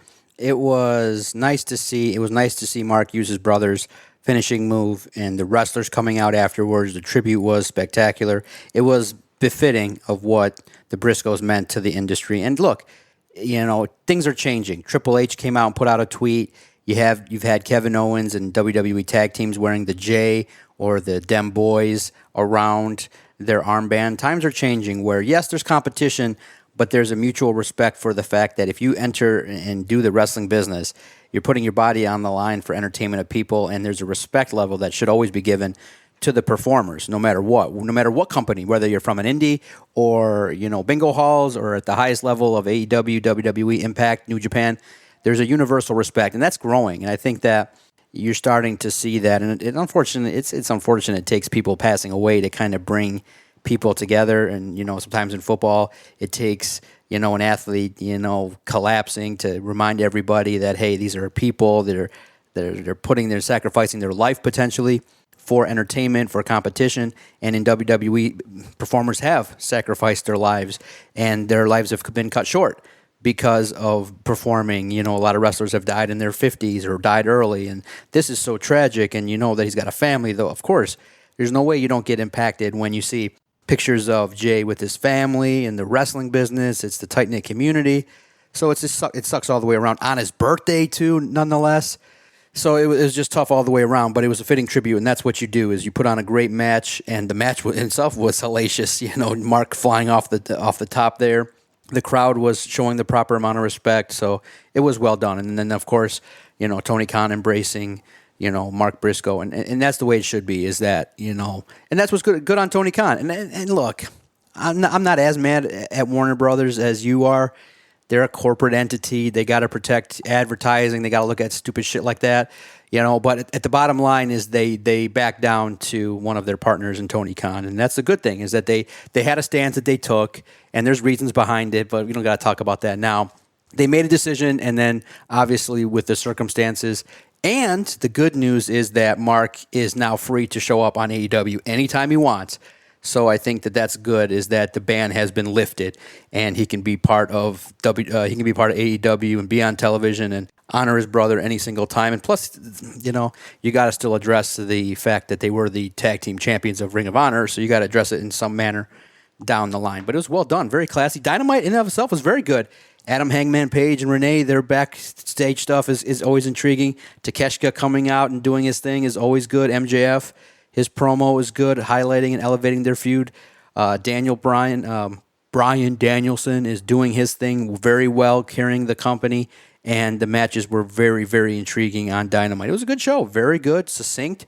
nice to see. It was nice to see Mark use his brother's finishing move, and the wrestlers coming out afterwards. The tribute was spectacular. It was befitting of what the Briscoes meant to the industry. And look, things are changing. Triple H came out and put out a tweet. You've had Kevin Owens and WWE tag teams wearing the J or the Dem Boys around their armband. Times are changing where, yes, there's competition, but there's a mutual respect for the fact that if you enter and do the wrestling business, you're putting your body on the line for entertainment of people, and there's a respect level that should always be given to the performers, no matter what company, whether you're from an indie or, bingo halls or at the highest level of AEW, WWE, Impact, New Japan. There's a universal respect, and that's growing. And I think that you're starting to see that. And it's unfortunate it takes people passing away to kind of bring people together. And, sometimes in football, it takes, an athlete, collapsing to remind everybody that, hey, these are people that they're sacrificing their life potentially for entertainment, for competition. And in WWE, performers have sacrificed their lives, and their lives have been cut short because of performing. A lot of wrestlers have died in their 50s or died early, and this is so tragic. And that he's got a family, though, of course, there's no way you don't get impacted when you see pictures of Jay with his family and the wrestling business. It's the tight-knit community. So it sucks all the way around. On his birthday, too, nonetheless. So it was just tough all the way around, but it was a fitting tribute, and that's what you do, is you put on a great match, and the match itself was hellacious. Mark flying off the top there. The crowd was showing the proper amount of respect, so it was well done. And then, of course, Tony Khan embracing, Mark Briscoe, and that's the way it should be, is that, and that's what's good on Tony Khan. And look, I'm not as mad at Warner Brothers as you are. They're a corporate entity. They got to protect advertising. They got to look at stupid shit like that, But at the bottom line is they back down to one of their partners in Tony Khan, and that's the good thing, is that they had a stance that they took, and there's reasons behind it, but we don't got to talk about that now. They made a decision, and then obviously with the circumstances. And the good news is that Mark is now free to show up on AEW anytime he wants. So I think that's good, is that the ban has been lifted, and he can be part of AEW and be on television and honor his brother any single time. And plus, you got to still address the fact that they were the tag team champions of Ring of Honor, so you got to address it in some manner down the line. But it was well done, very classy. Dynamite in and of itself was very good. Adam Hangman Page and Renee, their backstage stuff is always intriguing. Takeshita coming out and doing his thing is always good. MJF, his promo is good, highlighting and elevating their feud. Bryan Danielson is doing his thing very well, carrying the company, and the matches were very, very intriguing on Dynamite. It was a good show, very good, succinct,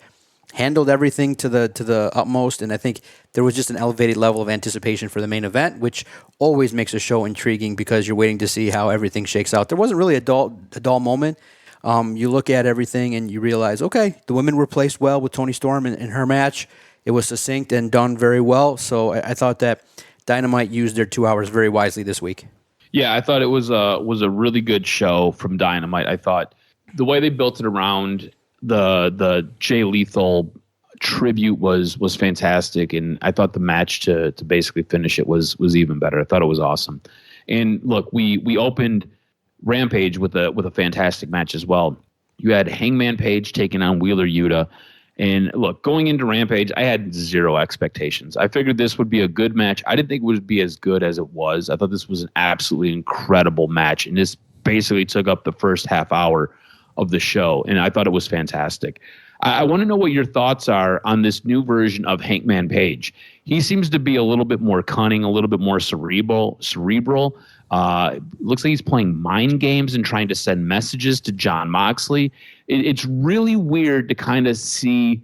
handled everything to the utmost, and I think there was just an elevated level of anticipation for the main event, which always makes a show intriguing because you're waiting to see how everything shakes out. There wasn't really a dull moment. You look at everything and you realize, okay, the women were placed well with Toni Storm in her match. It was succinct and done very well. So I thought that Dynamite used their 2 hours very wisely this week. Yeah, I thought it was a really good show from Dynamite. I thought the way they built it around the Jay Lethal tribute was fantastic, and I thought the match to basically finish it was even better. I thought it was awesome. And look, we opened Rampage with a fantastic match as well. You had Hangman Page taking on Wheeler Yuta. And look, going into Rampage, I had zero expectations. I figured this would be a good match. I didn't think it would be as good as it was. I thought this was an absolutely incredible match. And this basically took up the first half hour of the show. And I thought it was fantastic. I want to know what your thoughts are on this new version of Hangman Page. He seems to be a little bit more cunning, a little bit more cerebral. Looks like he's playing mind games and trying to send messages to Jon Moxley. It's really weird to kind of see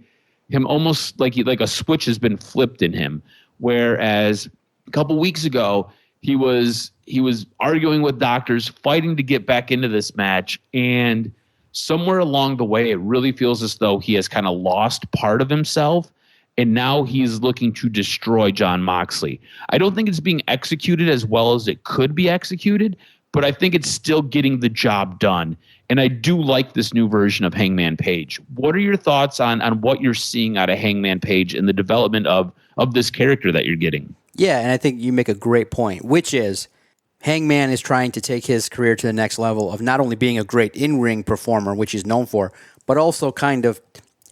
him almost like a switch has been flipped in him. Whereas a couple weeks ago, he was arguing with doctors, fighting to get back into this match, and somewhere along the way, it really feels as though he has kind of lost part of himself, and now he's looking to destroy Jon Moxley. I don't think it's being executed as well as it could be executed, but I think it's still getting the job done. And I do like this new version of Hangman Page. What are your thoughts on what you're seeing out of Hangman Page and the development of this character that you're getting? Yeah, and I think you make a great point, which is Hangman is trying to take his career to the next level of not only being a great in-ring performer, which he's known for, but also kind of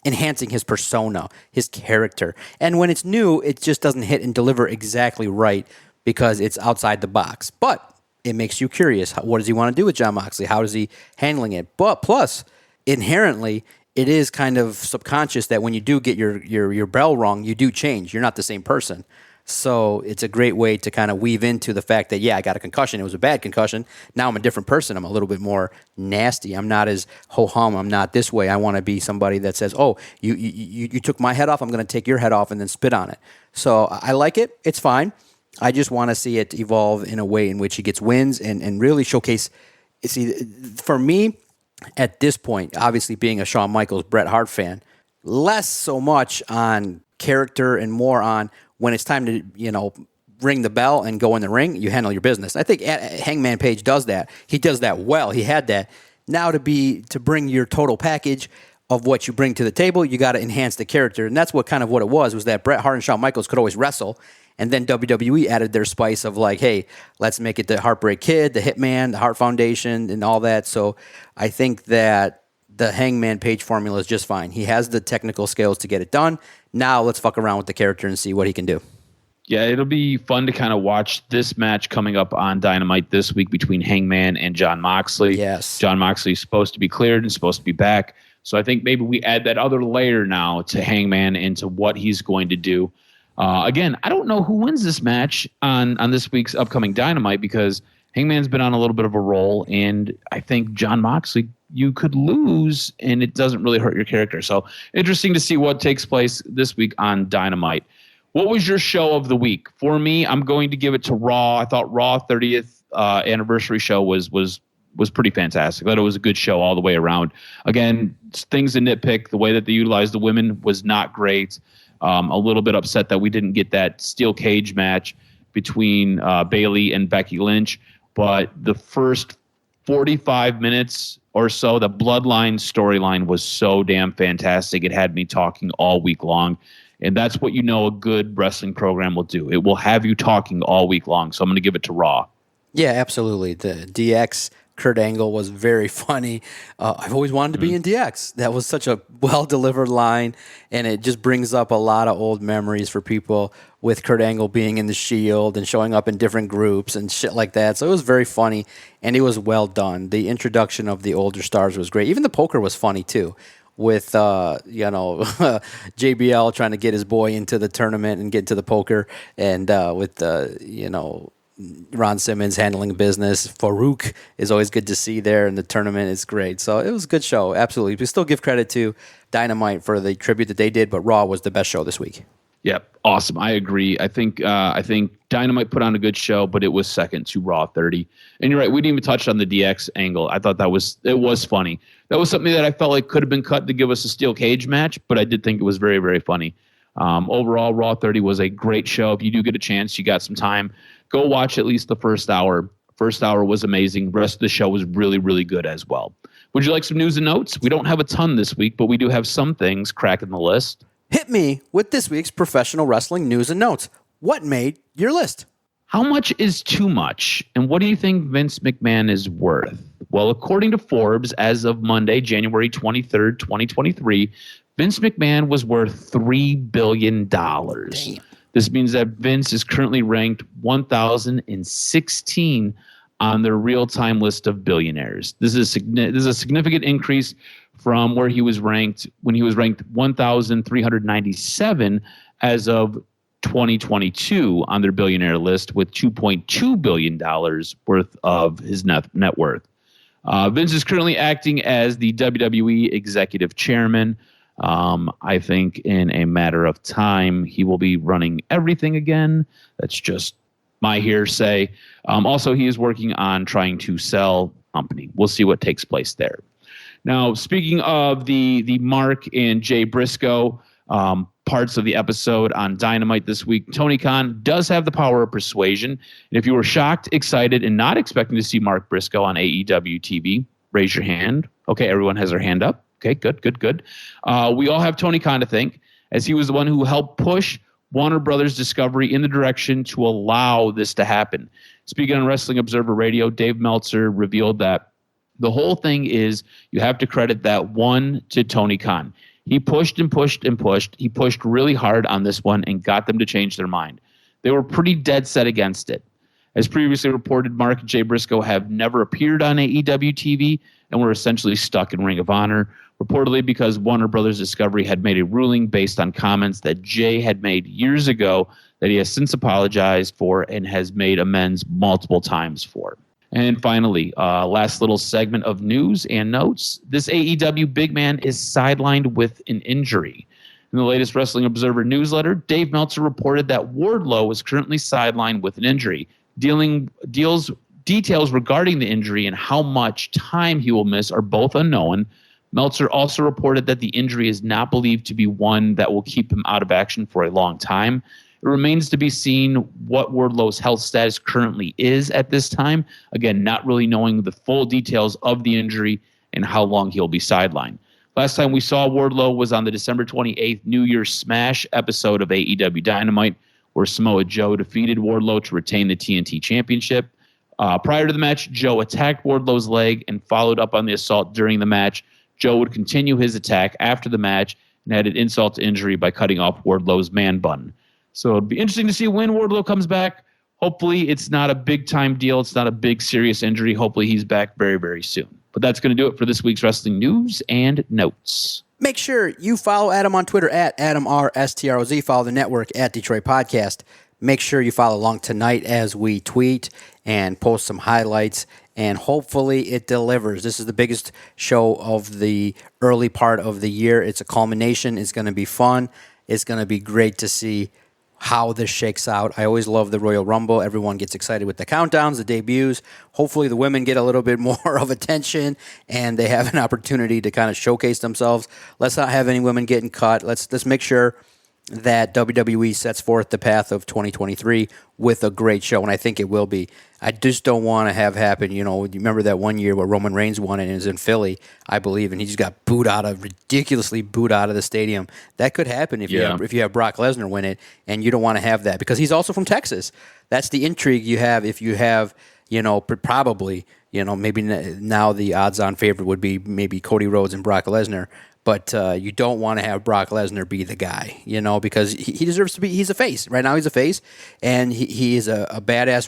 enhancing his persona, his character. And when it's new, it just doesn't hit and deliver exactly right because it's outside the box. But it makes you curious. What does he want to do with Jon Moxley? How is he handling it? But plus, inherently, it is kind of subconscious that when you do get your bell rung, you do change. You're not the same person. So it's a great way to kind of weave into the fact that, yeah, I got a concussion. It was a bad concussion. Now I'm a different person. I'm a little bit more nasty. I'm not as ho-hum. I'm not this way. I want to be somebody that says, oh, you took my head off. I'm going to take your head off and then spit on it. So I like it. It's fine. I just want to see it evolve in a way in which he gets wins and really showcase. See, for me, at this point, obviously being a Shawn Michaels, Bret Hart fan, less so much on character and more on when it's time to, ring the bell and go in the ring, you handle your business. I think Hangman Page does that. He does that well. He had that. Now to bring your total package of what you bring to the table, you got to enhance the character. And that's what it was that Bret Hart and Shawn Michaels could always wrestle. And then WWE added their spice of like, hey, let's make it the Heartbreak Kid, the Hitman, the Hart Foundation, and all that. So I think that the Hangman Page formula is just fine. He has the technical skills to get it done. Now let's fuck around with the character and see what he can do. Yeah, it'll be fun to kind of watch this match coming up on Dynamite this week between Hangman and Jon Moxley. Yes. Jon Moxley is supposed to be cleared and supposed to be back. So I think maybe we add that other layer now to Hangman into what he's going to do. Again, I don't know who wins this match on this week's upcoming Dynamite because Hangman's been on a little bit of a roll, and I think Jon Moxley, you could lose, and it doesn't really hurt your character. So interesting to see what takes place this week on Dynamite. What was your show of the week? For me, I'm going to give it to Raw. I thought Raw 30th anniversary show was pretty fantastic. I thought it was a good show all the way around. Again, things to nitpick. The way that they utilized the women was not great. A little bit upset that we didn't get that steel cage match between Bayley and Becky Lynch. But the first 45 minutes or so, the Bloodline storyline was so damn fantastic. It had me talking all week long. And that's what a good wrestling program will do. It will have you talking all week long. So I'm going to give it to Raw. Yeah, absolutely. The DX Kurt Angle was very funny. I've always wanted to be in DX. That was such a well-delivered line, and it just brings up a lot of old memories for people with Kurt Angle being in the Shield and showing up in different groups and shit like that. So it was very funny, and it was well done. The introduction of the older stars was great. Even the poker was funny, too, with, JBL trying to get his boy into the tournament and get to the poker, and with, Ron Simmons handling business. Farouk is always good to see there, and the tournament is great. So it was a good show, absolutely. We still give credit to Dynamite for the tribute that they did, but Raw was the best show this week. Yep, awesome. I agree. I think Dynamite put on a good show, but it was second to Raw 30. And you're right, we didn't even touch on the DX angle. I thought it was funny. That was something that I felt like could have been cut to give us a steel cage match, but I did think it was very, very funny. Overall, Raw 30 was a great show. If you do get a chance, you got some time, go watch at least the first hour. First hour was amazing. The rest of the show was really, really good as well. Would you like some news and notes? We don't have a ton this week, but we do have some things cracking the list. Hit me with this week's professional wrestling news and notes. What made your list? How much is too much? And what do you think Vince McMahon is worth? Well, according to Forbes, as of Monday, January 23rd, 2023, Vince McMahon was worth $3 billion. Damn. This means that Vince is currently ranked 1,016 on their real-time list of billionaires. This is a significant increase from where he was ranked when he was ranked 1,397 as of 2022 on their billionaire list, with $2.2 billion worth of his net worth. Vince is currently acting as the WWE executive chairman. I think in a matter of time, he will be running everything again. That's just my hearsay. Also, he is working on trying to sell the company. We'll see what takes place there. Now, speaking of the Mark and Jay Briscoe parts of the episode on Dynamite this week, Tony Khan does have the power of persuasion. And if you were shocked, excited, and not expecting to see Mark Briscoe on AEW TV, raise your hand. Okay, everyone has their hand up. Okay, good. We all have Tony Khan to thank, as he was the one who helped push Warner Brothers Discovery in the direction to allow this to happen. Speaking on Wrestling Observer Radio, Dave Meltzer revealed that the whole thing is you have to credit that one to Tony Khan. He pushed and pushed and pushed. He pushed really hard on this one and got them to change their mind. They were pretty dead set against it. As previously reported, Mark and Jay Briscoe have never appeared on AEW TV and were essentially stuck in Ring of Honor, reportedly because Warner Brothers Discovery had made a ruling based on comments that Jay had made years ago that he has since apologized for and has made amends multiple times for. And finally, last little segment of news and notes. This AEW big man is sidelined with an injury. In the latest Wrestling Observer newsletter, Dave Meltzer reported that Wardlow is currently sidelined with an injury. Details regarding the injury and how much time he will miss are both unknown. Meltzer also reported that the injury is not believed to be one that will keep him out of action for a long time. It remains to be seen what Wardlow's health status currently is at this time. Again, not really knowing the full details of the injury and how long he'll be sidelined. Last time we saw Wardlow was on the December 28th New Year's Smash episode of AEW Dynamite, where Samoa Joe defeated Wardlow to retain the TNT Championship. Prior to the match, Joe attacked Wardlow's leg and followed up on the assault during the match. Joe would continue his attack after the match and added insult to injury by cutting off Wardlow's man bun. So it'll be interesting to see when Wardlow comes back. Hopefully it's not a big-time deal. It's not a big, serious injury. Hopefully he's back very, very soon. But that's going to do it for this week's wrestling news and notes. Make sure you follow Adam on Twitter at AdamRSTROZ. Follow the network at Detroit Podcast. Make sure you follow along tonight as we tweet and post some highlights, and hopefully it delivers. This is the biggest show of the early part of the year. It's a culmination. It's going to be fun. It's going to be great to see how this shakes out. I always love the Royal Rumble. Everyone gets excited with the countdowns, the debuts. Hopefully the women get a little bit more of attention and they have an opportunity to kind of showcase themselves. Let's not have any women getting cut. Let's make sure that WWE sets forth the path of 2023 with a great show, and I think it will be. I just don't want to have happen, you remember that one year where Roman Reigns won it and it was in Philly, I believe, and he just got ridiculously booed out of the stadium. That could happen if you have Brock Lesnar win it, and you don't want to have that because he's also from Texas. That's the intrigue you have if you have, probably, maybe now the odds-on favorite would be maybe Cody Rhodes and Brock Lesnar. But you don't want to have Brock Lesnar be the guy, because he deserves to be. He's a face. Right now he's a face, and he is a badass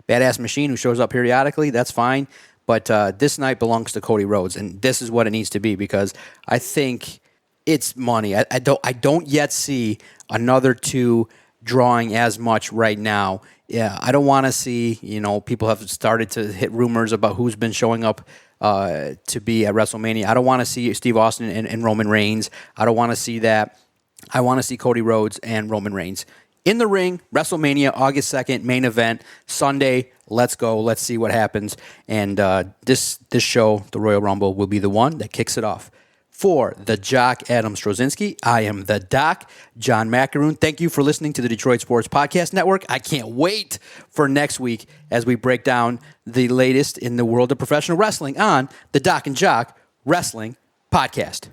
badass machine who shows up periodically. That's fine. But this night belongs to Cody Rhodes, and this is what it needs to be because I think it's money. I don't yet see another two drawing as much right now. Yeah, I don't want to see, people have started to hit rumors about who's been showing up to be at WrestleMania. I don't want to see Steve Austin and Roman Reigns. I don't want to see that. I want to see Cody Rhodes and Roman Reigns in the ring. WrestleMania, August 2nd, main event, Sunday. Let's go. Let's see what happens. And this show, the Royal Rumble, will be the one that kicks it off. For the Jock, Adam Strozinski, I am the Doc, John Macaroon. Thank you for listening to the Detroit Sports Podcast Network. I can't wait for next week as we break down the latest in the world of professional wrestling on the DocNJock Wrestling Podcast.